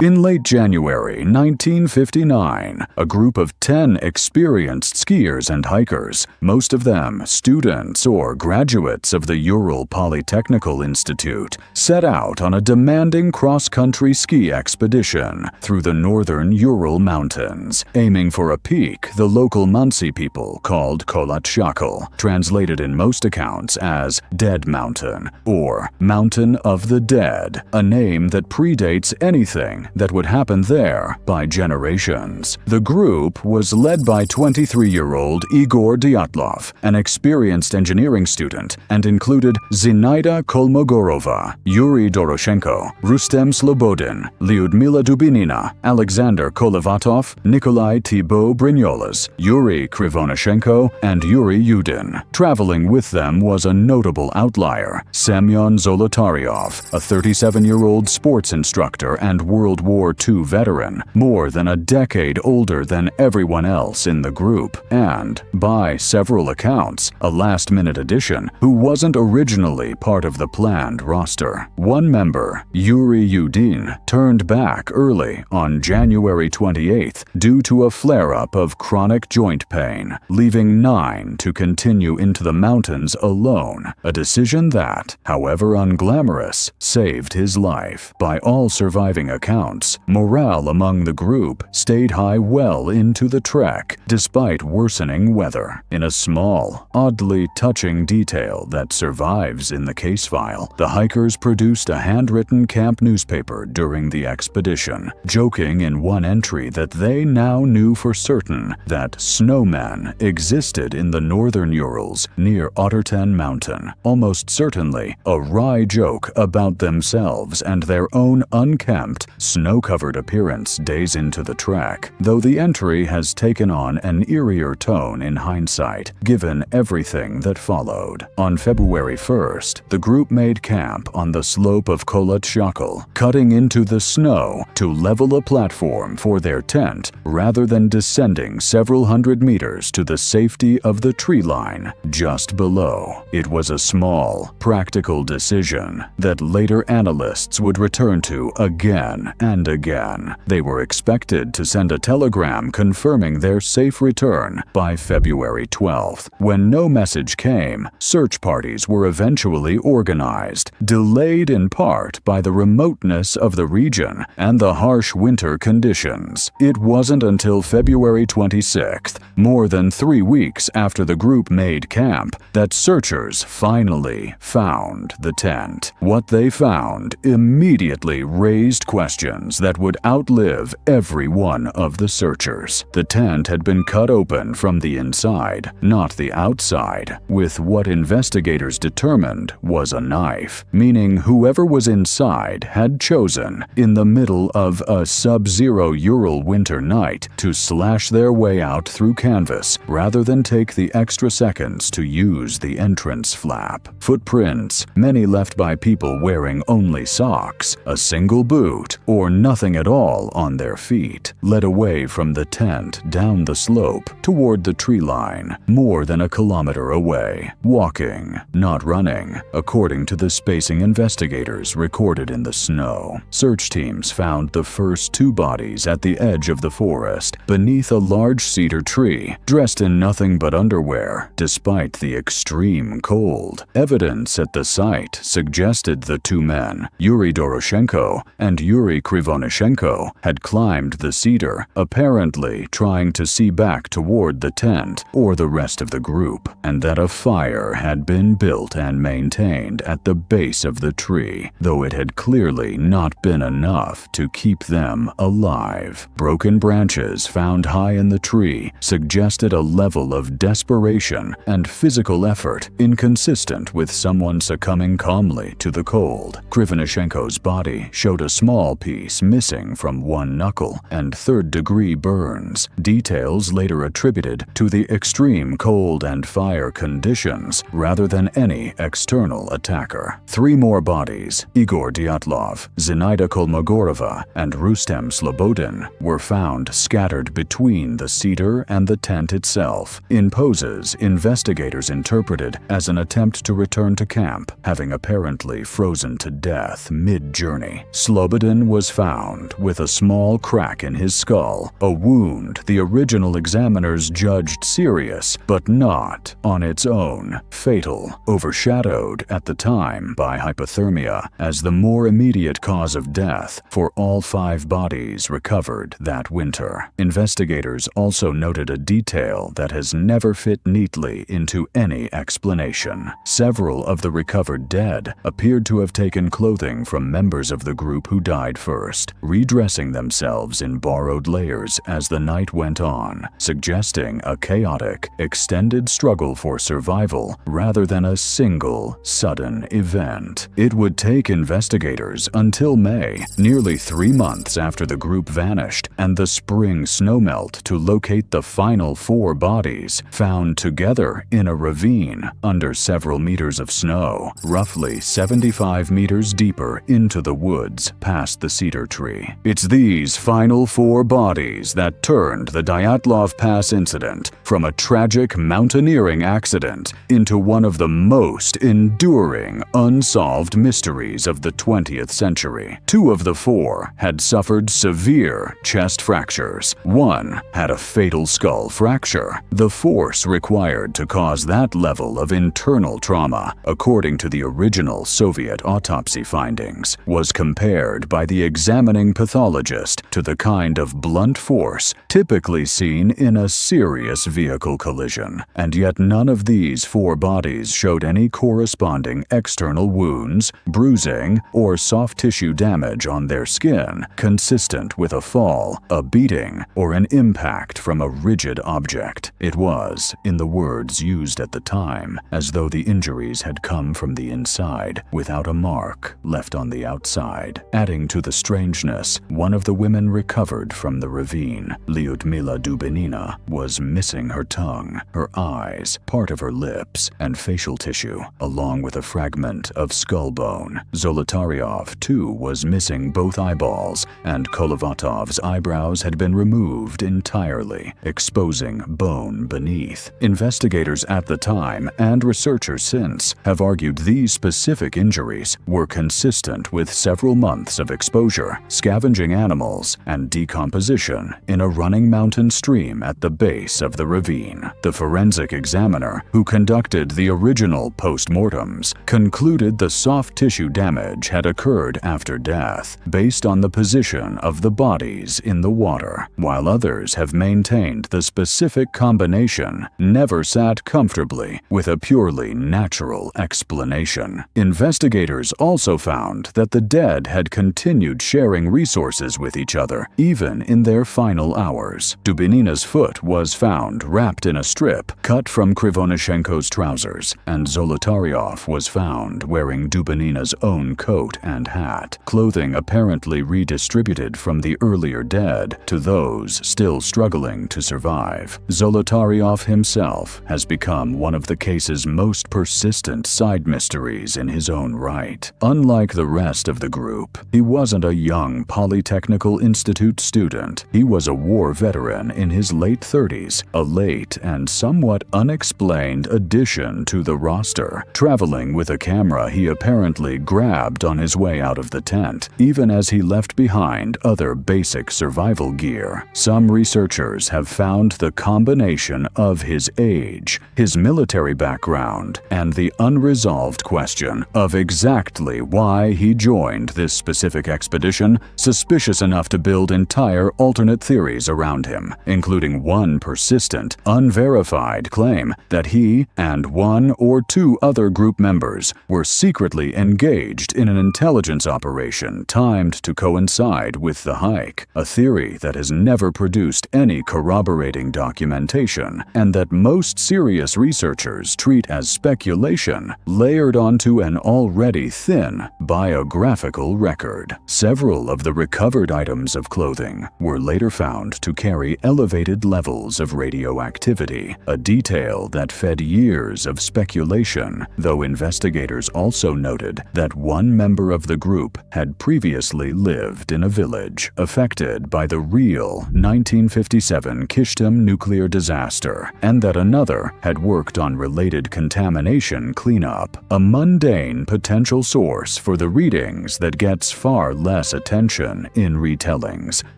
In late January 1959, a group of 10 experienced skiers and hikers, most of them students or graduates of the Ural Polytechnical Institute, set out on a demanding cross-country ski expedition through the northern Ural Mountains, aiming for a peak the local Mansi people called Kolatshakal, translated in most accounts as Dead Mountain or Mountain of the Dead, a name that predates anything that would happen there by generations. The group was led by 23-year-old Igor Dyatlov, an experienced engineering student, and included Zinaida Kolmogorova, Yuri Doroshenko, Rustem Slobodin, Lyudmila Dubinina, Alexander Kolevatov, Nikolai Thibaut Brignoles, Yuri Krivonishenko, and Yuri Yudin. Traveling with them was a notable outlier, Semyon Zolotaryov, a 37-year-old sports instructor and World War II veteran, more than a decade older than everyone else in the group, and, by several accounts, a last-minute addition who wasn't originally part of the planned roster. One member, Yuri Yudin, turned back early on January 28th due to a flare-up of chronic joint pain, leaving 9 to continue into the mountains alone, a decision that, however unglamorous, saved his life. By all surviving accounts, morale among the group stayed high well into the trek, despite worsening weather. In a small, oddly touching detail that survives in the case file, the hikers produced a handwritten camp newspaper during the expedition, joking in one entry that they now knew for certain that snowmen existed in the northern Urals near Otterten Mountain, almost certainly a wry joke about themselves and their own unkempt, snow-covered appearance days into the trek, though the entry has taken on an eerier tone in hindsight, given everything that followed. On February 1st, the group made camp on the slope of Kolatshakal, cutting into the snow to level a platform for their tent rather than descending several hundred meters to the safety of the tree line just below. It was a small, practical decision that later analysts would return to again and again. They were expected to send a telegram confirming their safe return by February 12th. When no message came, search parties were eventually organized, delayed in part by the remoteness of the region and the harsh winter conditions. It wasn't until February 26th, more than 3 weeks after the group made camp, that searchers finally found the tent. What they found immediately raised questions that would outlive every one of the searchers. The tent had been cut open from the inside, not the outside, with what investigators determined was a knife, meaning whoever was inside had chosen, in the middle of a sub-zero Ural winter night, to slash their way out through canvas rather than take the extra seconds to use the entrance flap. Footprints, many left by people wearing only socks, a single boot, or nothing at all on their feet, led away from the tent down the slope toward the tree line, more than a kilometer away, walking, not running, according to the spacing investigators recorded in the snow. Search teams found the first 2 bodies at the edge of the forest, beneath a large cedar tree, dressed in nothing but underwear, despite the extreme cold. Evidence at the site suggested the 2 men, Yuri Doroshenko and Yuri Krivonishenko, had climbed the cedar, apparently trying to see back toward the tent or the rest of the group, and that a fire had been built and maintained at the base of the tree, though it had clearly not been enough to keep them alive. Broken branches found high in the tree suggested a level of desperation and physical effort inconsistent with someone succumbing calmly to the cold. Krivonishenko's body showed a small piece missing from one knuckle and third-degree burns, details later attributed to the extreme cold and fire conditions rather than any external attacker. 3 more bodies, Igor Dyatlov, Zinaida Kolmogorova, and Rustem Slobodin, were found scattered between the cedar and the tent itself, in poses investigators interpreted as an attempt to return to camp, having apparently frozen to death mid journey. Slobodin was found with a small crack in his skull, a wound the original examiners judged serious, but not, on its own, fatal, overshadowed at the time by hypothermia as the more immediate cause of death for all 5 bodies recovered that winter. Investigators also noted a detail that has never fit neatly into any explanation. Several of the recovered dead appeared to have taken clothing from members of the group who died first, redressing themselves in borrowed layers as the night went on, suggesting a chaotic, extended struggle for survival rather than a single, sudden event. It would take investigators until May, nearly 3 months after the group vanished, and the spring snowmelt to locate the final 4 bodies found together in a ravine under several meters of snow, roughly 75 meters deeper into the woods past the cedar tree. It's these final 4 bodies that turned the Dyatlov Pass incident from a tragic mountaineering accident into one of the most enduring unsolved mysteries of the 20th century. 2 of the 4 had suffered severe chest fractures. 1 had a fatal skull fracture. The force required to cause that level of internal trauma, according to the original Soviet autopsy findings, was compared by the examining pathologist to the kind of blunt force typically seen in a serious vehicle collision. And yet none of these 4 bodies showed any corresponding external wounds, bruising, or soft tissue damage on their skin consistent with a fall, a beating, or an impact from a rigid object. It was, in the words used at the time, as though the injuries had come from the inside without a mark left on the outside. Adding to the strangeness, one of the women recovered from the ravine, Lyudmila Dubinina, was missing her tongue, her eyes, part of her lips, and facial tissue, along with a fragment of skull bone. Zolotaryov, too, was missing both eyeballs, and Kolovatov's eyebrows had been removed entirely, exposing bone beneath. Investigators at the time, and researchers since, have argued these specific injuries were consistent with several months of exposure, scavenging animals, and decomposition in a running mountain stream at the base of the ravine. The forensic examiner, who conducted the original post-mortems, concluded the soft tissue damage had occurred after death, based on the position of the bodies in the water, while others have maintained the specific combination never sat comfortably with a purely natural explanation. Investigators also found that the dead had continued sharing resources with each other, even in their final hours. Dubinina's foot was found wrapped in a strip cut from Krivonishenko's trousers, and Zolotaryov was found wearing Dubinina's own coat and hat, clothing apparently redistributed from the earlier dead to those still struggling to survive. Zolotaryov himself has become one of the case's most persistent side mysteries in his own right. Unlike the rest of the group, he wasn't a young Polytechnical Institute student. He was a war veteran in his late 30s, a late and somewhat unexplained addition to the roster, traveling with a camera he apparently grabbed on his way out of the tent, even as he left behind other basic survival gear. Some researchers have found the combination of his age, his military background, and the unresolved question of exactly why he joined this specific expedition suspicious enough to build entire alternate theories around him, including one persistent, unverified claim that he and 1 or 2 other group members were secretly engaged in an intelligence operation timed to coincide with the hike, a theory that has never produced any corroborating documentation, and that most serious researchers treat as speculation layered onto an already thin biographical record. Several of the recovered items of clothing were later found to carry elevated levels of radioactivity, a detail that fed years of speculation, though investigators also noted that one member of the group had previously lived in a village affected by the real 1957 Kishtim nuclear disaster, and that another had worked on related contamination cleanup, a mundane potential source for the reading sightings that gets far less attention in retellings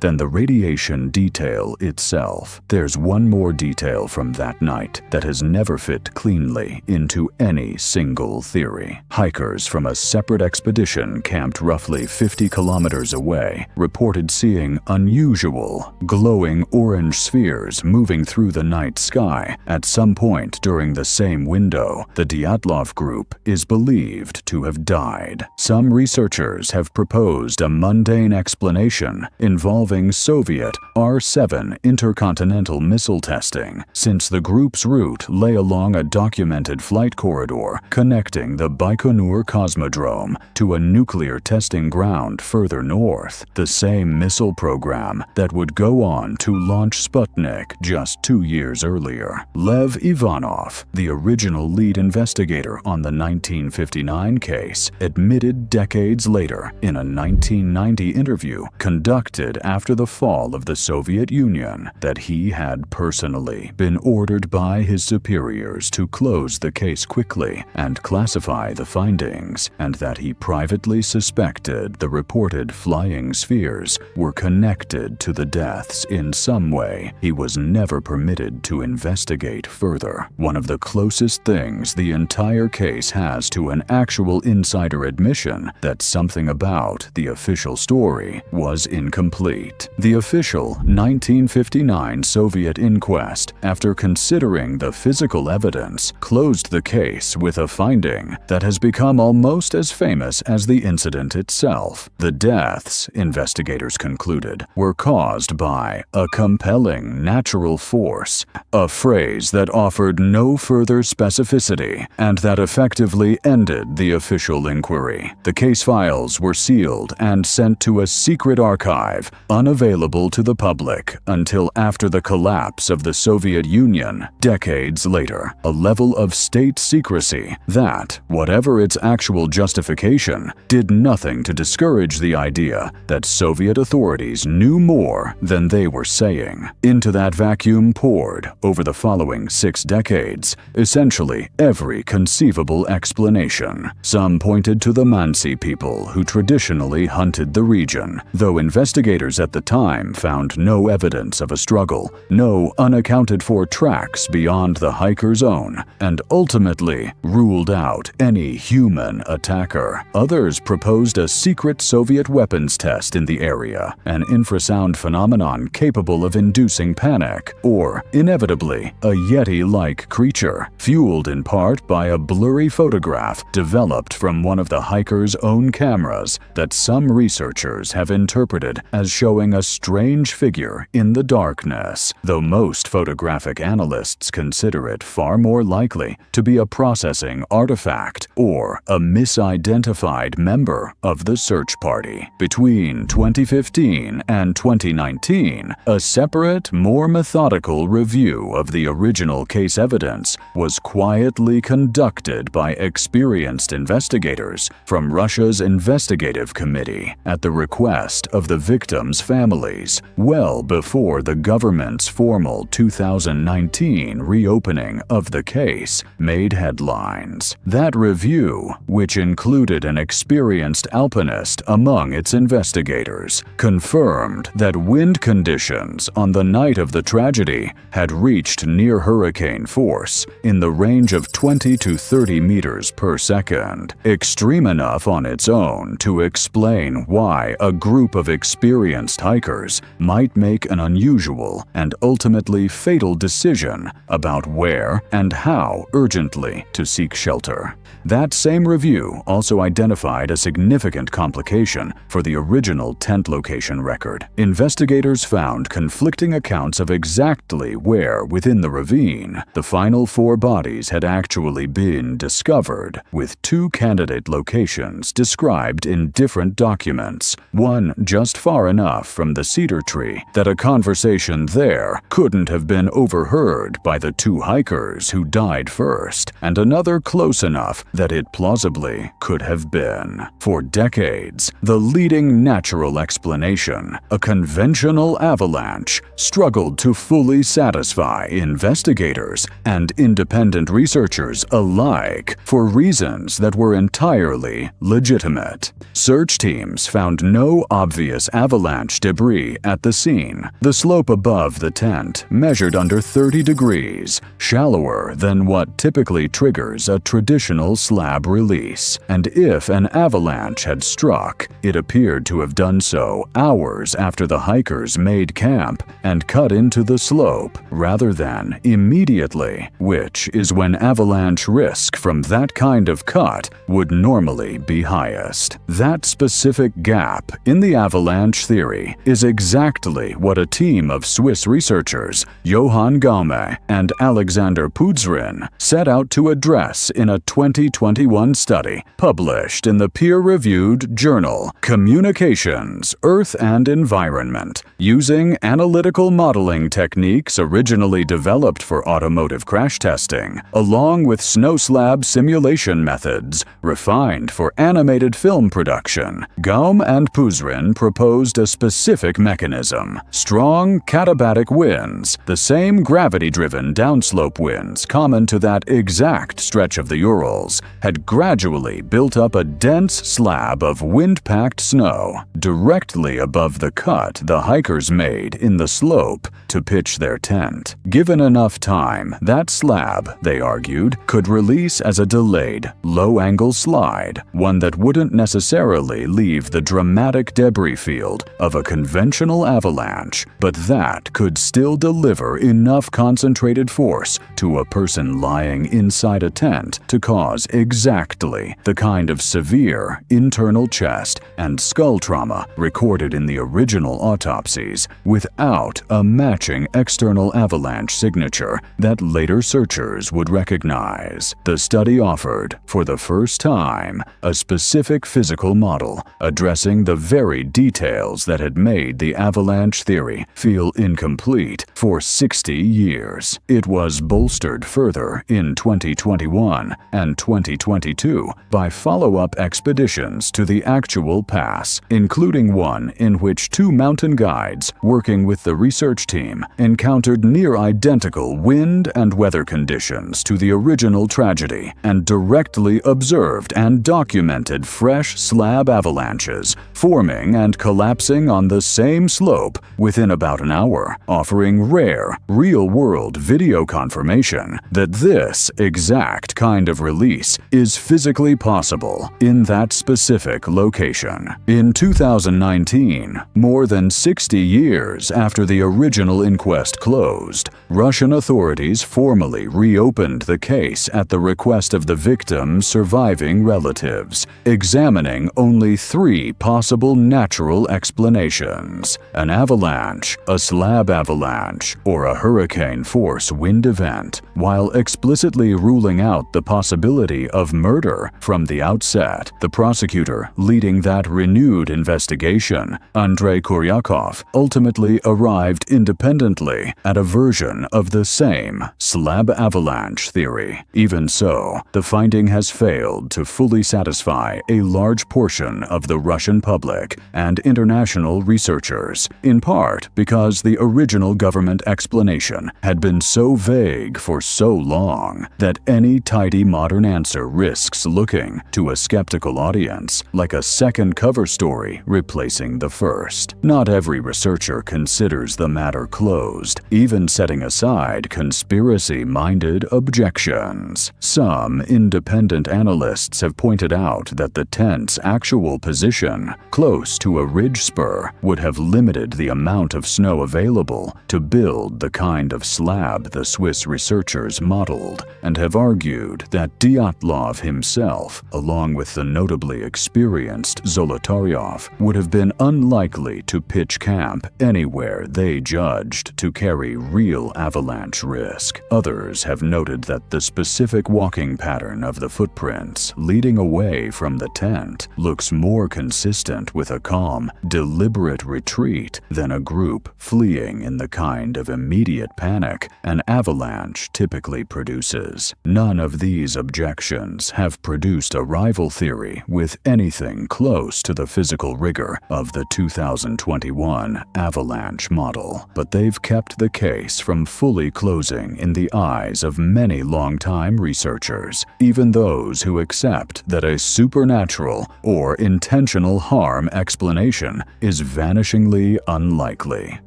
than the radiation detail itself. There's one more detail from that night that has never fit cleanly into any single theory. Hikers from a separate expedition camped roughly 50 kilometers away reported seeing unusual, glowing orange spheres moving through the night sky at some point during the same window. The Dyatlov group is believed to have died. Some researchers have proposed a mundane explanation involving Soviet R-7 intercontinental missile testing, since the group's route lay along a documented flight corridor connecting the Baikonur Cosmodrome to a nuclear testing ground further north, the same missile program that would go on to launch Sputnik just 2 years earlier. Lev Ivanov, the original lead investigator on the 1959 case, admitted decades later in a 1990 interview conducted after the fall of the Soviet Union that he had personally been ordered by his superiors to close the case quickly and classify the findings, and that he privately suspected the reported flying spheres were connected to the deaths in some way. He was never permitted to investigate further. One of the closest things the entire case has to an actual insider admission that something about the official story was incomplete. The official 1959 Soviet inquest, after considering the physical evidence, closed the case with a finding that has become almost as famous as the incident itself. The deaths, investigators concluded, were caused by a compelling natural force, a phrase that offered no further specificity and that effectively ended the official inquiry. The case files were sealed and sent to a secret archive, unavailable to the public until after the collapse of the Soviet Union decades later, a level of state secrecy that, whatever its actual justification, did nothing to discourage the idea that Soviet authorities knew more than they were saying. Into that vacuum poured, over the following 6 decades, essentially every conceivable explanation. Some pointed to the Mansi people who traditionally hunted the region, though investigators at the time found no evidence of a struggle, no unaccounted-for tracks beyond the hiker's own, and ultimately ruled out any human attacker. Others proposed a secret Soviet weapons test in the area, an infrasound phenomenon capable of inducing panic, or, inevitably, a Yeti-like creature, fueled in part by a blurry photograph developed from one of the hiker's own cameras that some researchers have interpreted as showing a strange figure in the darkness, though most photographic analysts consider it far more likely to be a processing artifact or a misidentified member of the search party. Between 2015 and 2019, a separate, more methodical review of the original case evidence was quietly conducted by experienced investigators from Russia's investigative committee at the request of the victims' families, well before the government's formal 2019 reopening of the case made headlines. That review, which included an experienced alpinist among its investigators, confirmed that wind conditions on the night of the tragedy had reached near hurricane force in the range of 20 to 30 meters per second, extreme enough on its own to explain why a group of experienced hikers might make an unusual and ultimately fatal decision about where and how urgently to seek shelter. That same review also identified a significant complication for the original tent location record. Investigators found conflicting accounts of exactly where within the ravine the final 4 bodies had actually been discovered, with 2 candidate locations described in different documents, one just far enough from the cedar tree that a conversation there couldn't have been overheard by the 2 hikers who died first, and another close enough that it plausibly could have been. For decades, the leading natural explanation, a conventional avalanche, struggled to fully satisfy investigators and independent researchers alike for reasons that were entirely legitimate. legitimate. Search teams found no obvious avalanche debris at the scene. The slope above the tent measured under 30 degrees, shallower than what typically triggers a traditional slab release. And if an avalanche had struck, it appeared to have done so hours after the hikers made camp and cut into the slope, rather than immediately, which is when avalanche risk from that kind of cut would normally be highest. That specific gap in the avalanche theory is exactly what a team of Swiss researchers, Johann Gaume and Alexander Puzrin, set out to address in a 2021 study published in the peer-reviewed journal Communications, Earth and Environment. Using analytical modeling techniques originally developed for automotive crash testing, along with snow slab simulation methods refined for animated film production, Gaume and Puzrin proposed a specific mechanism. Strong katabatic winds, the same gravity-driven downslope winds common to that exact stretch of the Urals, had gradually built up a dense slab of wind-packed snow directly above the cut the hikers made in the slope to pitch their tent. Given enough time, that slab, they argued, could release as a delayed, low-angle slide, one that wouldn't necessarily leave the dramatic debris field of a conventional avalanche, but that could still deliver enough concentrated force to a person lying inside a tent to cause exactly the kind of severe internal chest and skull trauma recorded in the original autopsies without a matching external avalanche signature that later searchers would recognize. The study offered, for the first time, a specific physical model addressing the very details that had made the avalanche theory feel incomplete for 60 years. It was bolstered further in 2021 and 2022 by follow-up expeditions to the actual pass, including one in which two mountain guides working with the research team encountered near-identical wind and weather conditions to the original tragedy and directly observed and documented fresh slab avalanches forming and collapsing on the same slope within about an hour, offering rare, real-world video confirmation that this exact kind of release is physically possible in that specific location. In 2019, more than 60 years after the original inquest closed, Russian authorities formally reopened the case at the request of the victim's surviving relatives, examining only three possible natural explanations: an avalanche, a slab avalanche, or a hurricane-force wind event, while explicitly ruling out the possibility of murder from the outset. The prosecutor leading that renewed investigation, Andrei Kuryakov, ultimately arrived independently at a version of the same slab avalanche theory. Even so, the finding has failed to fully satisfy a large portion of the Russian public and international researchers, in part because the original government explanation had been so vague for so long that any tidy modern answer risks looking to a skeptical audience like a second cover story replacing the first. Not every researcher considers the matter closed, even setting aside conspiracy-minded objections. Some independent analysts have pointed out that the tent's actual position, close to a ridge spur, would have limited the amount of snow available to build the kind of slab the Swiss researchers modeled, and have argued that Dyatlov himself, along with the notably experienced Zolotaryov, would have been unlikely to pitch camp anywhere they judged to carry real avalanche risk. Others have noted that the specific walking pattern of the footprints leading away from the tent looks more consistent with a calm, deliberate retreat than a group fleeing in the kind of immediate panic an avalanche typically produces. None of these objections have produced a rival theory with anything close to the physical rigor of the 2021 avalanche model, but they've kept the case from fully closing in the eyes of many longtime researchers, even those who accept that a super supernatural or intentional harm explanation is vanishingly unlikely.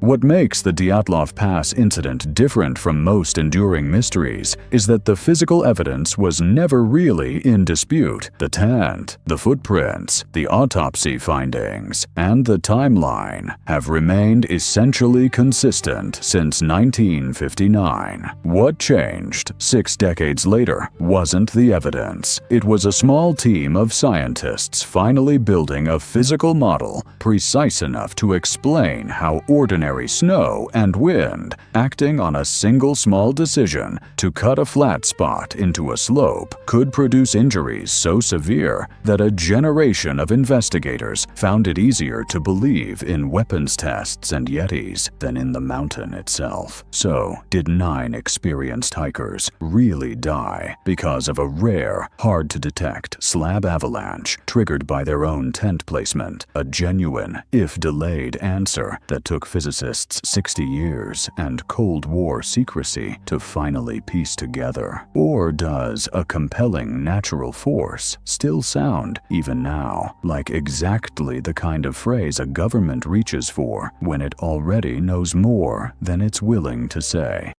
What makes the Dyatlov Pass incident different from most enduring mysteries is that the physical evidence was never really in dispute. The tent, the footprints, the autopsy findings, and the timeline have remained essentially consistent since 1959. What changed 6 decades later wasn't the evidence. It was a small team of scientists finally building a physical model precise enough to explain how ordinary snow and wind, acting on a single small decision to cut a flat spot into a slope, could produce injuries so severe that a generation of investigators found it easier to believe in weapons tests and Yetis than in the mountain itself. So, did 9 experienced hikers really die because of a rare, hard-to-detect slab avalanche triggered by their own tent placement? A genuine, if delayed, answer that took physicists 60 years and Cold War secrecy to finally piece together? Or does a compelling natural force still sound, even now, like exactly the kind of phrase a government reaches for when it already knows more than it's willing to say?